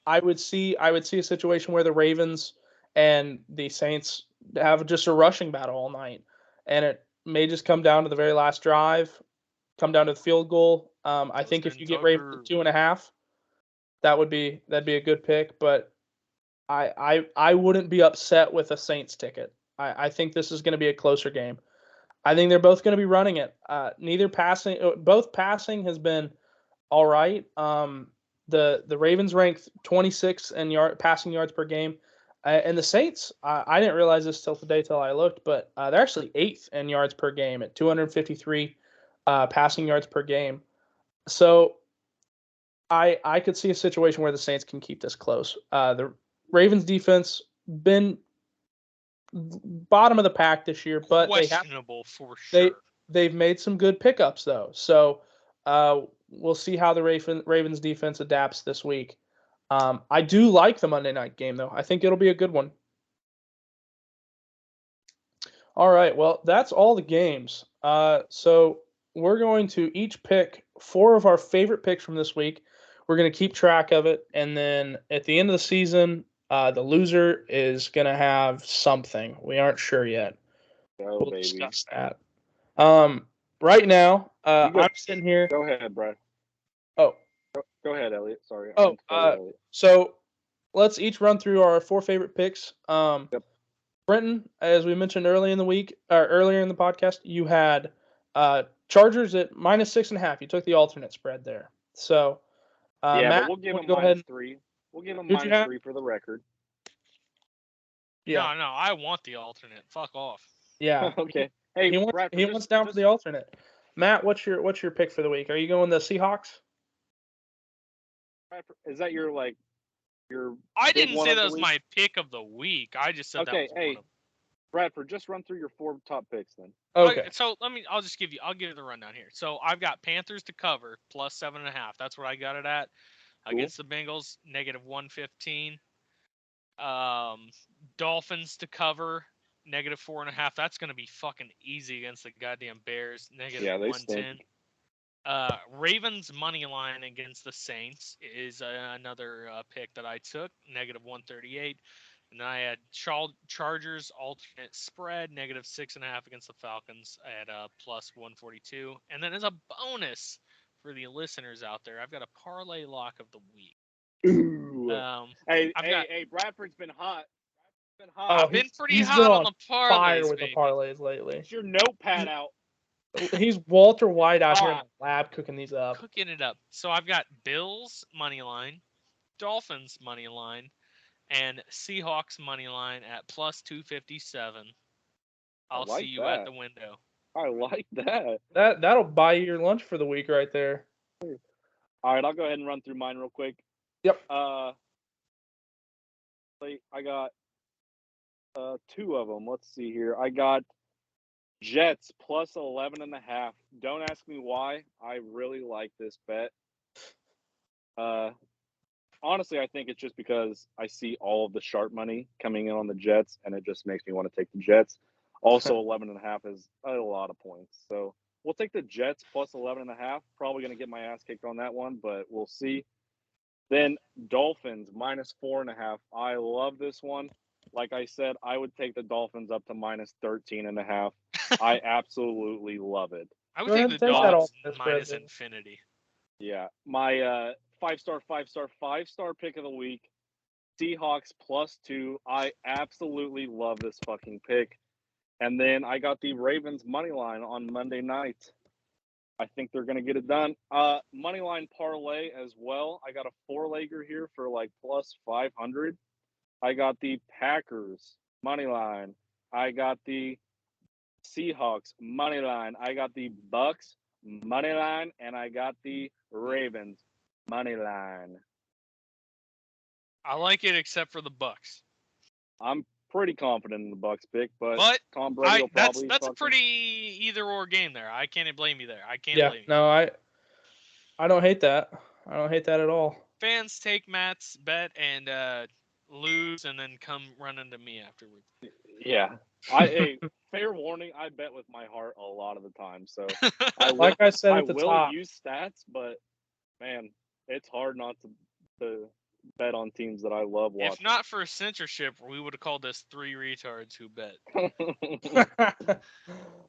I would see a situation where the Ravens and the Saints have just a rushing battle all night, and it may just come down to the very last drive, come down to the field goal. I think if you get Ravens at 2.5, that'd be a good pick. But I wouldn't be upset with a Saints ticket. I think this is going to be a closer game. I think they're both going to be running it. Both passing has been all right. The Ravens ranked 26 in passing yards per game, and the Saints. I didn't realize this till I looked, but they're actually 8th in yards per game at 253 passing yards per game. So I could see a situation where the Saints can keep this close. The Ravens defense been bottom of the pack this year, but questionable for sure. They've made some good pickups though. So we'll see how the Ravens defense adapts this week. I do like the Monday night game though. I think it'll be a good one. All right, well, that's all the games. So we're going to each pick 4 of our favorite picks from this week. We're going to keep track of it, and then at the end of the season, the loser is going to have something. We aren't sure yet. We'll discuss that. Right now, I'm sitting here. Go ahead, Brad. Oh. Go ahead, Elliot. Sorry. So let's each run through our 4 favorite picks. Yep. Brenton, as we mentioned earlier in the podcast, you had Chargers at -6.5. You took the alternate spread there. So, Matt, but we'll give them -3. We'll give them -3 for the record. Yeah. No, I want the alternate. Fuck off. Yeah. Okay. Hey, he wants down for the alternate. Matt, what's your pick for the week? Are you going the Seahawks? Is that your I didn't say that was my pick of the week. I just said that was one of them. Bradford, just run through your 4 top picks then. Okay. So I'll give you the rundown here. So I've got Panthers to cover +7.5. That's what I got it at. Cool. Against the Bengals, -115. Dolphins to cover -4.5. That's going to be fucking easy against the goddamn Bears. -110. Ravens money line against the Saints is another pick that I took, -138. And then I had Chargers alternate spread, -6.5 against the Falcons at +142. And then as a bonus for the listeners out there, I've got a parlay lock of the week. Ooh. Hey, Bradford's been hot. I've been pretty hot on the parlays, fire with the parlays lately. Get your notepad out. He's Walter White out here in the lab cooking these up. Cooking it up. So I've got Bills money line, Dolphins money line, and Seahawks money line at +257. I'll see you at the window. I like that. That'll buy you your lunch for the week right there. All right, I'll go ahead and run through mine real quick. Yep. I got 2 of them. Let's see here. I got Jets +11.5. Don't ask me why. I really like this bet. Honestly, I think it's just because I see all of the sharp money coming in on the Jets, and it just makes me want to take the Jets. Also, 11.5 is a lot of points. So we'll take the Jets +11.5. Probably going to get my ass kicked on that one, but we'll see. Then Dolphins -4.5. I love this one. Like I said, I would take the Dolphins up to -13.5. I absolutely love it. I would take the Dolphins minus infinity. Yeah. My 5-star pick of the week, Seahawks +2. I absolutely love this fucking pick. And then I got the Ravens money line on Monday night. I think they're going to get it done. Money line parlay as well. I got a 4-legger here for +500. I got the Packers money line. I got the Seahawks money line. I got the Bucks money line, and I got the Ravens money line. I like it, except for the Bucks. I'm pretty confident in the Bucks pick, but Tom Brady will probably. That's a pretty either-or game there. I can't blame you there. I can't blame you. No, I don't hate that. I don't hate that at all. Fans take Matt's bet and lose, and then come running to me afterwards. Yeah. Fair warning, I bet with my heart a lot of the time. So I will use stats, but man, it's hard not to bet on teams that I love watching. If not for censorship, we would have called this 3 retards who bet.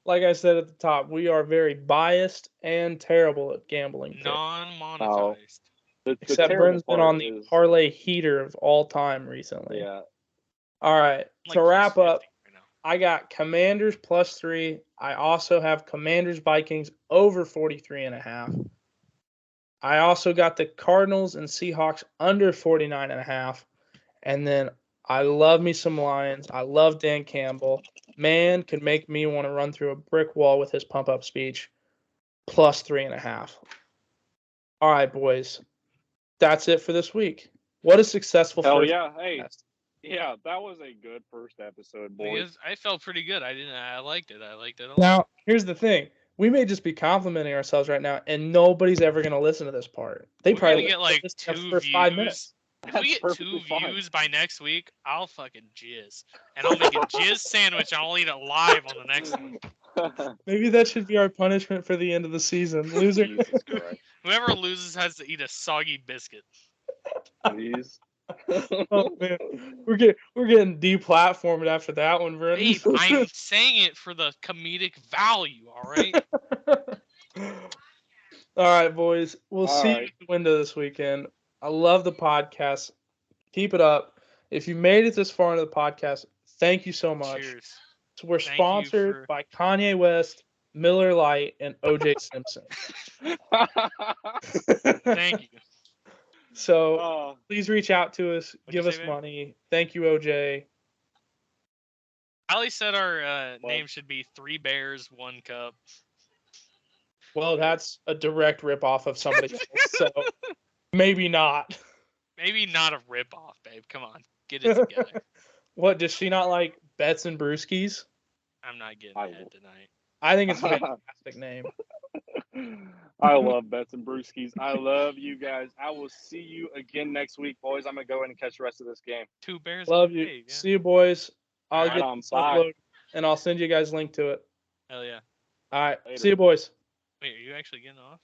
Like I said at the top, we are very biased and terrible at gambling. Non-monetized. Except Brenton's been on the parlay heater of all time recently. Yeah. All right. To wrap up, I got Commanders +3. I also have Commanders Vikings over 43.5. I also got the Cardinals and Seahawks under 49.5. And then I love me some Lions. I love Dan Campbell. Man could make me want to run through a brick wall with his pump-up speech. +3.5. All right, boys. That's it for this week. What a successful first yeah. Hey. Yeah, that was a good first episode, boys. I felt pretty good. I liked it. I liked it a lot. Now, here's the thing. We may just be complimenting ourselves right now, and nobody's ever going to listen to this part. We're probably get like 2 views. 5 minutes. If we get 2 views by next week, I'll fucking jizz. And I'll make a jizz sandwich and I'll eat it live on the next one. Maybe that should be our punishment for the end of the season. Loser. Whoever loses has to eat a soggy biscuit. Please. Oh man, we're getting deplatformed after that one, Brenton. Hey, I'm saying it for the comedic value. All right. All right, boys. We'll see you at the window this weekend. I love the podcast. Keep it up. If you made it this far into the podcast, thank you so much. Cheers. So we're sponsored by Kanye West, Miller Lite, and OJ Simpson. Thank you. So please reach out to us. Give us money. Thank you, OJ. Ali said our name should be 3 Bears, 1 Cup. Well, that's a direct ripoff of somebody else, so maybe not. Maybe not a ripoff, babe. Come on. Get it together. What, does she not like Bets and Brewskis? I'm not getting that tonight. I think it's a fantastic name. I love Bets and Brewskis. I love you guys. I will see you again next week, boys. I'm going to go in and catch the rest of this game. 2 Bears. Love you. Yeah. See you, boys. I'll get this uploaded, and I'll send you guys a link to it. Hell yeah. All right. Later. See you, boys. Wait, are you actually getting off?